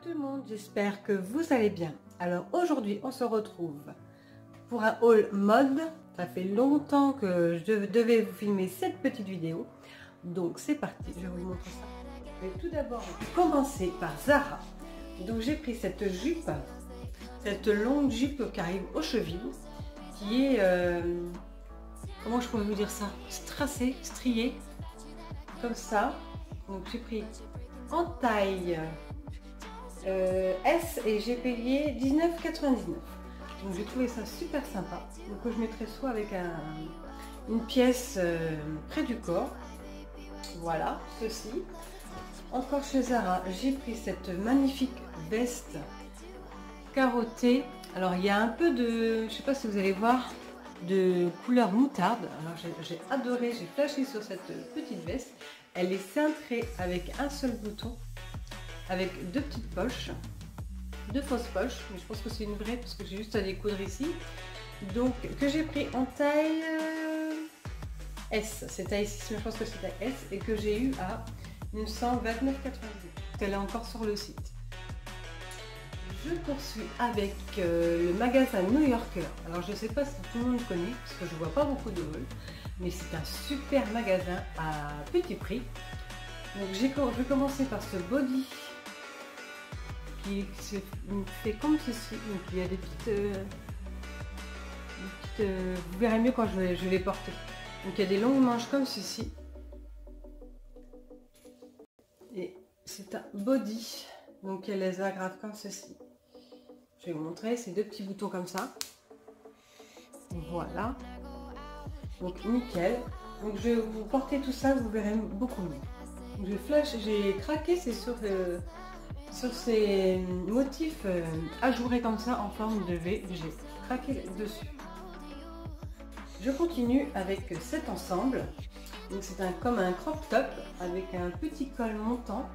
tout le monde, j'espère que vous allez bien. Alors aujourd'hui on se retrouve pour un haul mode. Ça fait longtemps que je devais vous filmer cette petite vidéo, donc c'est parti, je vais vous montrer ça. Je vais tout d'abord commencer par Zara. Donc j'ai pris cette jupe, cette longue jupe qui arrive aux chevilles, qui est, comment je pourrais vous dire ça, stracée, striée, comme ça. Donc j'ai pris en taille S et j'ai payé 19,99 €. Donc j'ai trouvé ça super sympa. Donc je mettrai soit avec une pièce près du corps. Voilà, ceci. Encore chez Zara, j'ai pris cette magnifique veste carottée. Alors il y a un peu de, je sais pas si vous allez voir, de couleur moutarde. Alors j'ai adoré, j'ai flashé sur cette petite veste. Elle est cintrée avec un seul bouton, avec deux petites poches, deux fausses poches, mais je pense que c'est une vraie parce que j'ai juste à découdre ici. Donc que j'ai pris en taille S, c'est taille 6, mais je pense que c'est taille S, et que j'ai eu à 29,90 €. Elle est encore sur le site. Je poursuis avec le magasin New Yorker. Alors je ne sais pas si tout le monde connaît, parce que je vois pas beaucoup de hauls, mais c'est un super magasin à petit prix. Donc je vais commencer par ce body qui se fait comme ceci. Donc il y a des petites, vous verrez mieux quand je vais les porter. Donc il y a des longues manches comme ceci. Et c'est un body. Donc il y a les agrafes comme ceci. Je vais vous montrer ces deux petits boutons comme ça. Voilà. Donc nickel. Donc je vais vous porter tout ça, vous verrez beaucoup mieux. J'ai craqué, c'est sur ces motifs ajourés comme ça en forme de V. J'ai craqué dessus. Je continue avec cet ensemble. Donc c'est comme un crop top avec un petit col montant.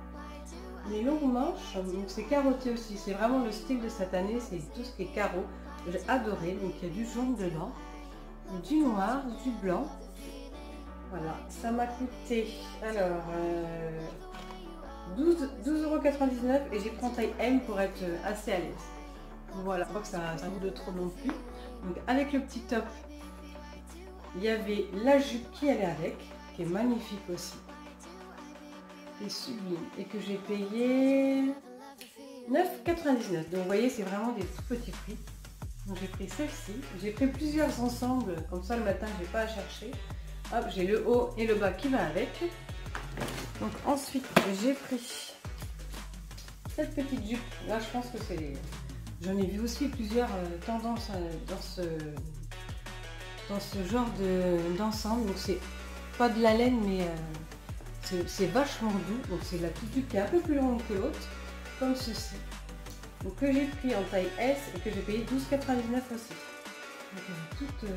Les longues manches, donc c'est carotté aussi. C'est vraiment le style de cette année, c'est tout ce qui est carreau. J'ai adoré. Donc il y a du jaune dedans, du noir, du blanc. Voilà, ça m'a coûté alors 12,99 € et j'ai pris en taille M pour être assez à l'aise. Voilà, pas que ça vaut de trop non plus. Donc avec le petit top, il y avait la jupe qui allait avec, qui est magnifique aussi, qui est sublime et que j'ai payé 9,99 €. Donc vous voyez, c'est vraiment des tout petits prix. Donc j'ai pris celle-ci, j'ai pris plusieurs ensembles, comme ça le matin j'ai pas à chercher. Hop, j'ai le haut et le bas qui va avec. Donc ensuite j'ai pris cette petite jupe. Là je pense que c'est, j'en ai vu aussi plusieurs tendances dans ce genre d'ensemble. Donc c'est pas de la laine, mais c'est vachement doux. Donc c'est la petite jupe qui est un peu plus longue que l'autre, comme ceci. Donc que j'ai pris en taille S et que j'ai payé 12,99 € aussi. Donc elle est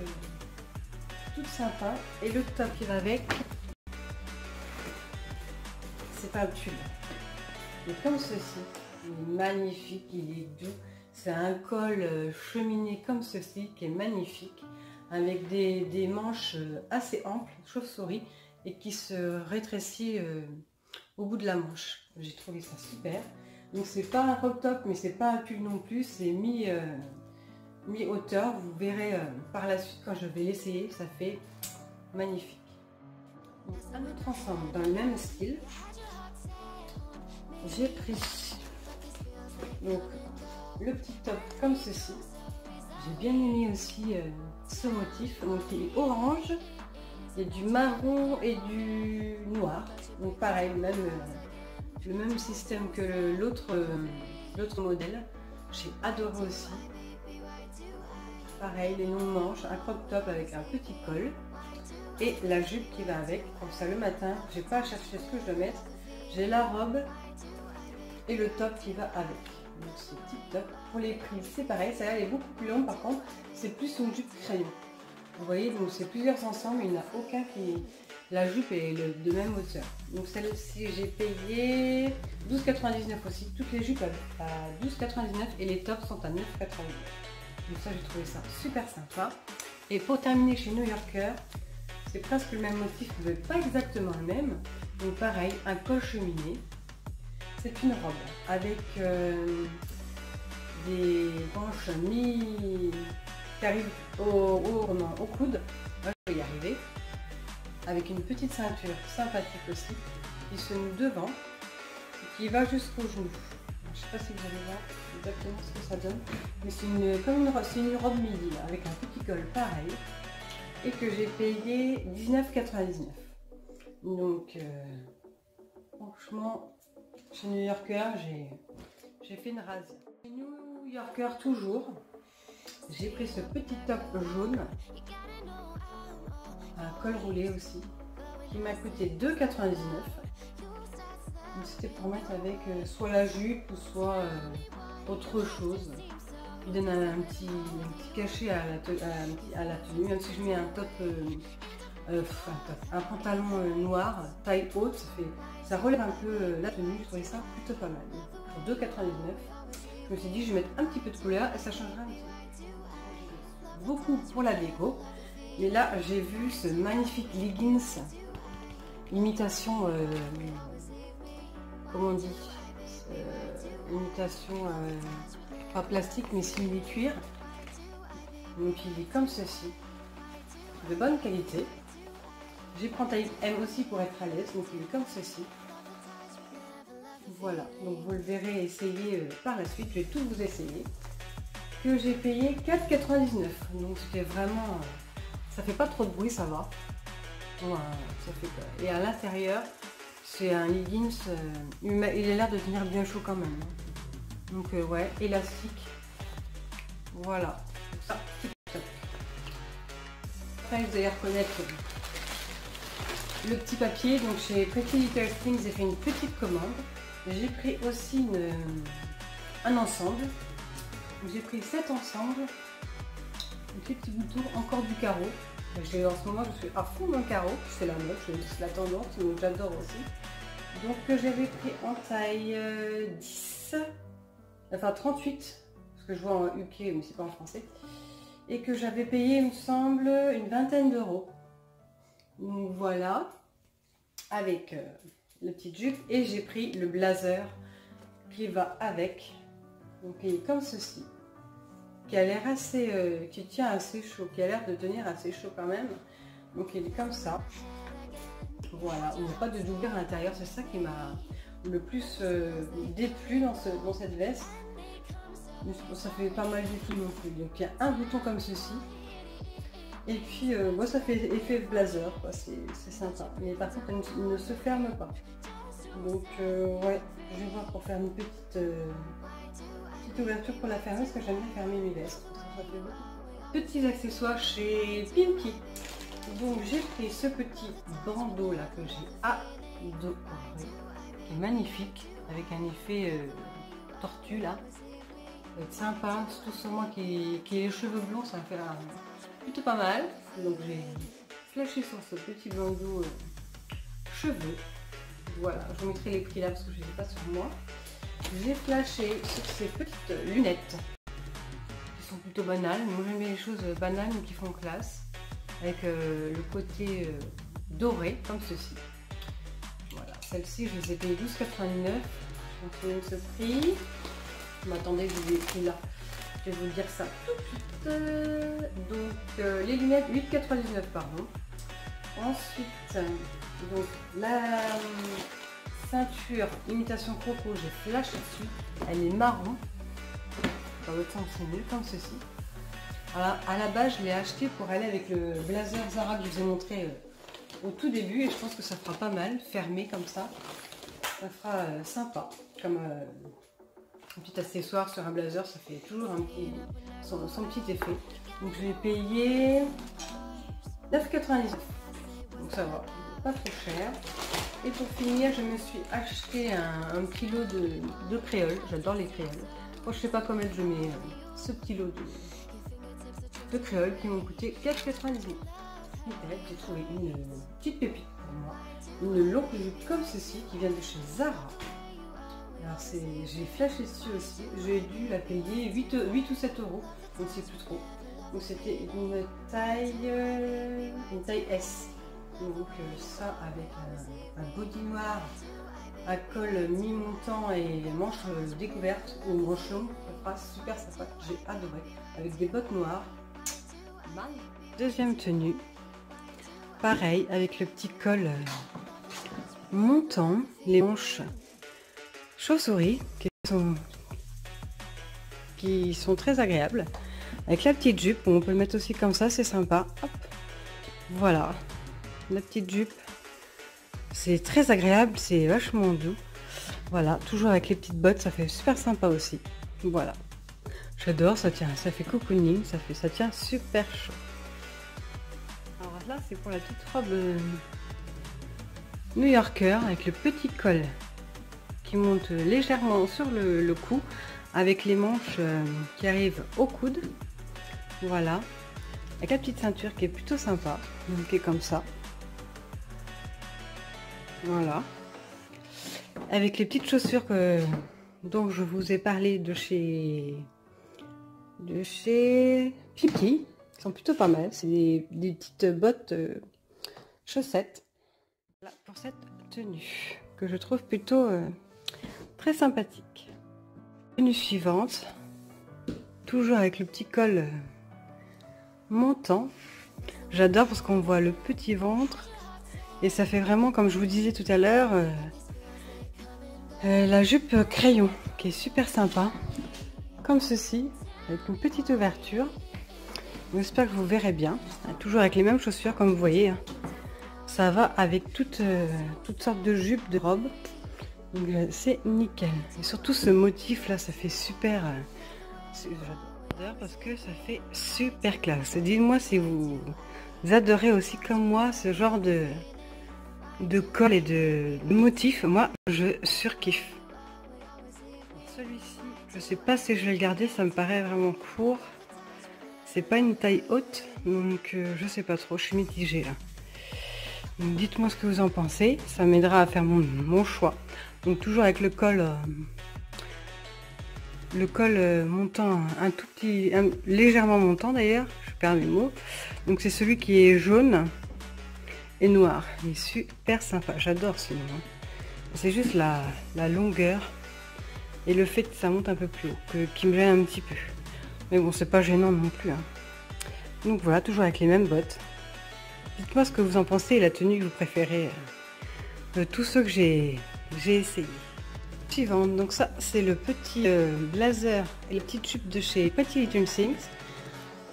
toute sympa. Et le top qui va avec, c'est pas un tulle. Mais comme ceci, il est magnifique, il est doux. C'est un col cheminé comme ceci qui est magnifique, avec des manches assez amples, chauve-souris, et qui se rétrécit au bout de la manche. J'ai trouvé ça super. Donc c'est pas un crop top, mais c'est pas un pull non plus, c'est mi-hauteur. Vous verrez par la suite quand je vais l'essayer, ça fait magnifique. Donc, un autre ensemble dans le même style. J'ai pris donc le petit top comme ceci. J'ai bien aimé aussi ce motif. Donc il est orange, il y a du marron et du noir. Donc pareil, le même système que l'autre modèle. J'ai adoré aussi. Pareil, les longues manches, un crop top avec un petit col et la jupe qui va avec. Comme ça le matin, j'ai pas à chercher ce que je dois mettre. J'ai la robe et le top qui va avec. Donc c'est tip top. Pour les prix, c'est pareil. Celle-là elle est beaucoup plus longue, par contre, c'est plus une jupe crayon. Vous voyez, donc c'est plusieurs ensembles, il n'y en a aucun qui. La jupe est de même hauteur. Donc celle-ci, j'ai payé 12,99 € aussi. Toutes les jupes à 12,99 € et les tops sont à 9,99 €. Donc ça, j'ai trouvé ça super sympa. Et pour terminer chez New Yorker, c'est presque le même motif, mais pas exactement le même. Donc pareil, un col cheminé. C'est une robe avec des manches qui arrivent au coude. Là, je vais y arriver. Avec une petite ceinture sympathique aussi, qui se noue devant, et qui va jusqu'au genou. Je ne sais pas si vous allez voir exactement ce que ça donne, mais c'est une robe midi là, avec un petit col pareil, et que j'ai payé 19,99 €. Donc franchement, chez New Yorker, j'ai fait une razzia. Chez New Yorker toujours, j'ai pris ce petit top jaune, un col roulé aussi, qui m'a coûté 2,99 €. C'était pour mettre avec soit la jupe ou soit autre chose. Il donne un petit cachet à la tenue, même si je mets un top, un pantalon noir, taille haute, ça relève un peu la tenue. Je trouvais ça plutôt pas mal. Pour 2,99 €, je me suis dit je vais mettre un petit peu de couleur et ça changera un petit peu. Beaucoup pour la déco. Mais là j'ai vu ce magnifique leggings, imitation, comment on dit, imitation, pas plastique mais simili cuir. Donc il est comme ceci, de bonne qualité. J'ai pris taille M aussi pour être à l'aise, donc il est comme ceci. Voilà, donc vous le verrez essayer par la suite, je vais tout vous essayer. Que j'ai payé 4,99 €, donc c'était vraiment, ça fait pas trop de bruit, ça va. Ouais, ça fait quoi. Et à l'intérieur, c'est un leggings, il a l'air de tenir bien chaud quand même. Donc ouais, élastique. Voilà. Ça, après, vous allez reconnaître le petit papier. Donc chez Pretty Little Things, j'ai fait une petite commande. J'ai pris aussi un ensemble. J'ai pris 7 ensembles. Des petits boutons, encore du carreau. En ce moment, je suis à fond dans le carreau. C'est la mode, c'est la tendance, donc j'adore aussi. Donc j'avais pris en taille 10, enfin 38, parce que je vois en UK, mais c'est pas en français. Et que j'avais payé, il me semble, une vingtaine d'euros. Donc voilà, avec la petite jupe. Et j'ai pris le blazer qui va avec. Donc il est comme ceci. Qui a l'air assez, qui tient assez chaud, qui a l'air de tenir assez chaud quand même. Donc il est comme ça. Voilà, il n'y a pas de doublure à l'intérieur, c'est ça qui m'a le plus déplu dans cette veste. Mais ça fait pas mal du tout non plus. Donc il y a un bouton comme ceci. Et puis moi ça fait effet blazer, c'est sympa. Mais par contre il ne se ferme pas. Donc ouais, je vais voir pour faire une petite ouverture pour la fermer, parce que j'aime bien fermer mes vestes. Petits accessoires chez Pinky. Donc j'ai pris ce petit bandeau là que j'ai adoré, qui est magnifique, avec un effet tortue là. Ça va être sympa, surtout sur moi qui ai les cheveux blonds, ça va faire plutôt pas mal. Donc j'ai flashé sur ce petit bandeau cheveux. Voilà, je vous mettrai les prix là parce que je ne les ai pas sur moi. J'ai flashé sur ces petites lunettes qui sont plutôt banales. Moi j'aime bien les choses banales mais qui font classe, avec le côté doré comme ceci. Voilà, celles-ci je les ai payées 12,99 €. Je me souviens de ce prix. Attendez, je vous ai pris là. Je vais vous dire ça tout de suite. Donc les lunettes 8,99 € pardon. Ensuite, donc la ceinture imitation croco, j'ai flashé dessus. Elle est marron. Dans l'autre sens, c'est mieux comme ceci. Alors, à la base, je l'ai acheté pour aller avec le blazer Zara que je vous ai montré au tout début. Et je pense que ça fera pas mal, fermé comme ça. Ça fera sympa. Comme un petit accessoire sur un blazer, ça fait toujours son petit effet. Donc je l'ai payé 9,99 €. Donc ça va, pas trop cher. Et pour finir, je me suis acheté un petit lot de créoles. J'adore les créoles. Moi, je sais pas combien je mets ce petit lot de créoles qui m'ont coûté 4,99 €. J'ai trouvé une petite pépite pour moi. Une longue jupe comme ceci qui vient de chez Zara. Alors j'ai flashé dessus aussi. J'ai dû la payer 8 ou 7 €. Donc c'est plus trop. Donc c'était une taille S. Donc ça avec un body noir à col mi-montant et manche découverte ou manche longue, ça fera super sympa. J'ai adoré. Avec des bottes noires. Deuxième tenue. Pareil, avec le petit col montant, les manches chauves-souris qui sont très agréables. Avec la petite jupe, on peut le mettre aussi comme ça, c'est sympa. Hop. Voilà, la petite jupe. C'est très agréable, c'est vachement doux. Voilà, toujours avec les petites bottes, ça fait super sympa aussi. Voilà. J'adore, ça tient, ça fait cocooning, ça tient super chaud. Alors là, c'est pour la petite robe new-yorker avec le petit col qui monte légèrement sur le cou, avec les manches qui arrivent au coude. Voilà. Avec la petite ceinture qui est plutôt sympa, donc qui est comme ça. Voilà. Avec les petites chaussures dont je vous ai parlé de chez Pipi, qui sont plutôt pas mal. C'est des petites bottes chaussettes. Voilà pour cette tenue que je trouve plutôt très sympathique. Tenue suivante, toujours avec le petit col montant. J'adore parce qu'on voit le petit ventre et ça fait vraiment, comme je vous disais tout à l'heure, la jupe crayon qui est super sympa, comme ceci, avec une petite ouverture. J'espère que vous verrez bien, toujours avec les mêmes chaussures comme vous voyez. Ça va avec toutes sortes de jupes, de robes, donc c'est nickel. Et surtout ce motif là, ça fait super, j'adore parce que ça fait super classe. Dites-moi si vous adorez aussi comme moi ce genre de col et de motifs. Moi je surkiffe. Celui-ci, je sais pas si je vais le garder, ça me paraît vraiment court. C'est pas une taille haute, donc je sais pas trop, je suis mitigée là. Dites-moi ce que vous en pensez, ça m'aidera à faire mon choix. Donc toujours avec le col montant, légèrement montant d'ailleurs, je perds mes mots. Donc c'est celui qui est jaune et noir, il est super sympa, j'adore ce nom. C'est juste la longueur et le fait que ça monte un peu plus haut, qui me gêne un petit peu. Mais bon, c'est pas gênant non plus. Donc voilà, toujours avec les mêmes bottes. Dites-moi ce que vous en pensez et la tenue que vous préférez de tous ceux que j'ai essayé. Suivante, donc ça c'est le petit blazer et les petites jupes de chez Pretty Little Things.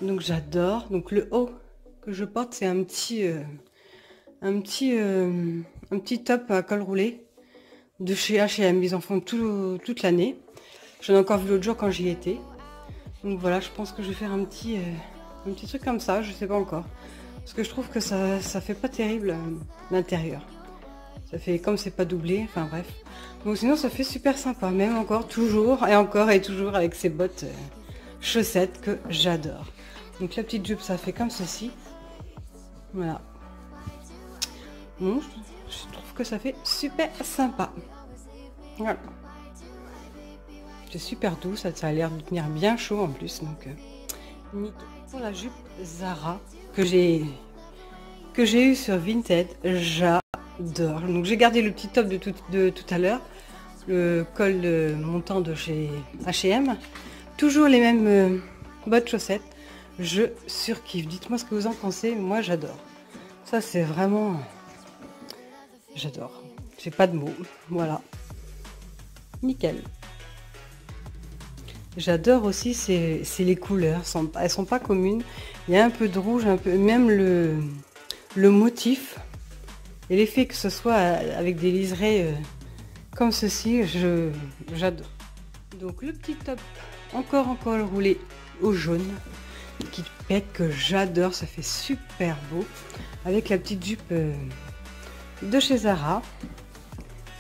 Donc j'adore. Donc le haut que je porte c'est un petit top à col roulé de chez H&M. Ils en font toute l'année. J'en ai encore vu l'autre jour quand j'y étais. Donc voilà, je pense que je vais faire un petit truc comme ça, je sais pas encore. Parce que je trouve que ça fait pas terrible l'intérieur. Ça fait comme c'est pas doublé, enfin bref. Donc sinon ça fait super sympa, même encore, toujours et toujours avec ces bottes chaussettes que j'adore. Donc la petite jupe ça fait comme ceci. Voilà. Bon, je trouve que ça fait super sympa. Voilà. C'est super doux, ça a l'air de tenir bien chaud en plus, donc nickel. Pour la jupe Zara que j'ai eu sur Vinted, j'adore. Donc j'ai gardé le petit top de tout à l'heure, le col montant de chez H&M, toujours les mêmes bottes chaussettes. Je surkiffe. Dites-moi ce que vous en pensez. Moi j'adore. Ça c'est vraiment, j'adore. J'ai pas de mots. Voilà. Nickel. J'adore aussi c'est les couleurs, elles sont pas communes. Il y a un peu de rouge, un peu, même le motif et l'effet que ce soit avec des liserés comme ceci, j'adore. Donc le petit top encore en col roulé au jaune qui pète, que j'adore, ça fait super beau, avec la petite jupe de chez Zara.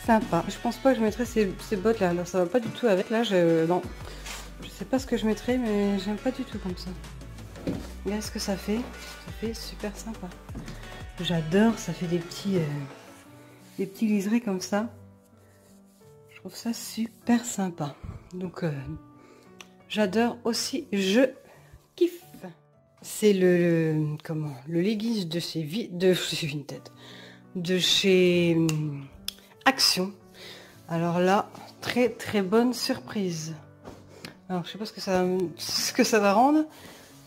Sympa. Je pense pas que je mettrai ces bottes là, alors ça va pas du tout avec. Là non, je sais pas ce que je mettrai, mais j'aime pas du tout comme ça. Regardez ce que ça fait super sympa. J'adore, ça fait des petits liserés comme ça. Je trouve ça super sympa. Donc j'adore aussi, je kiffe. C'est le leggings de chez Vinted, de chez Action. Alors là, très très bonne surprise. Alors je sais pas ce que ça va rendre,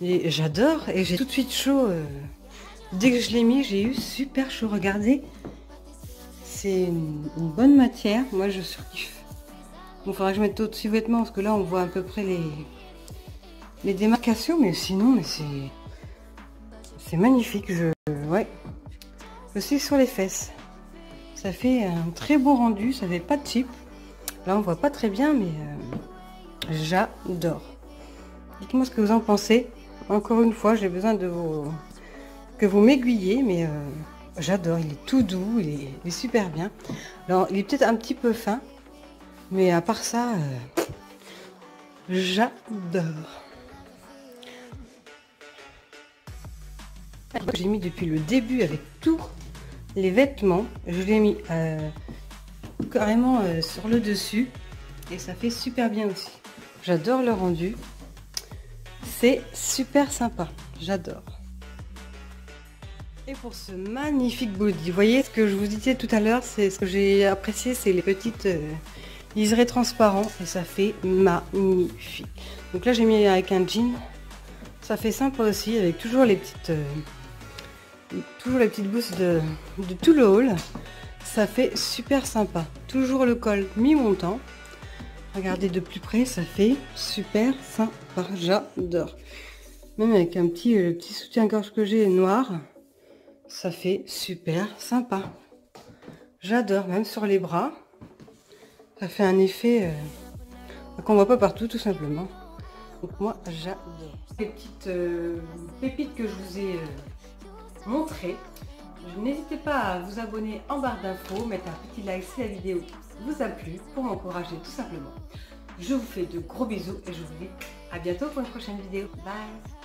mais j'adore et j'ai tout de suite chaud. Dès que je l'ai mis, j'ai eu super chaud. Regardez, c'est une bonne matière. Moi, je surkiffe. Bon, il faudra que je mette d'autres vêtements parce que là, on voit à peu près les démarcations, mais sinon, mais c'est magnifique. Ouais, aussi sur les fesses. Ça fait un très beau rendu. Ça fait pas de cheap. Là, on voit pas très bien, mais j'adore. Dites-moi ce que vous en pensez. Encore une fois, j'ai besoin de que vous m'aiguillez, mais j'adore. Il est tout doux, il est super bien. Alors, il est peut-être un petit peu fin, mais à part ça, j'adore. J'ai mis depuis le début avec tous les vêtements. Je l'ai mis carrément sur le dessus et ça fait super bien aussi. J'adore le rendu. C'est super sympa. J'adore. Et pour ce magnifique body, vous voyez ce que je vous disais tout à l'heure, c'est ce que j'ai apprécié, c'est les petites liserés transparents et ça fait magnifique. Donc là j'ai mis avec un jean, ça fait sympa aussi avec toujours les petites bousses de tout le haul. Ça fait super sympa. Toujours le col mi-montant. Regardez de plus près, ça fait super sympa. J'adore. Même avec un petit soutien-gorge que j'ai noir. Ça fait super sympa. J'adore, même sur les bras. Ça fait un effet qu'on voit pas partout, tout simplement. Donc moi, j'adore. Les petites pépites que je vous ai montrées. N'hésitez pas à vous abonner en barre d'infos, mettre un petit like si la vidéo vous a plu pour m'encourager tout simplement. Je vous fais de gros bisous et je vous dis à bientôt pour une prochaine vidéo. Bye!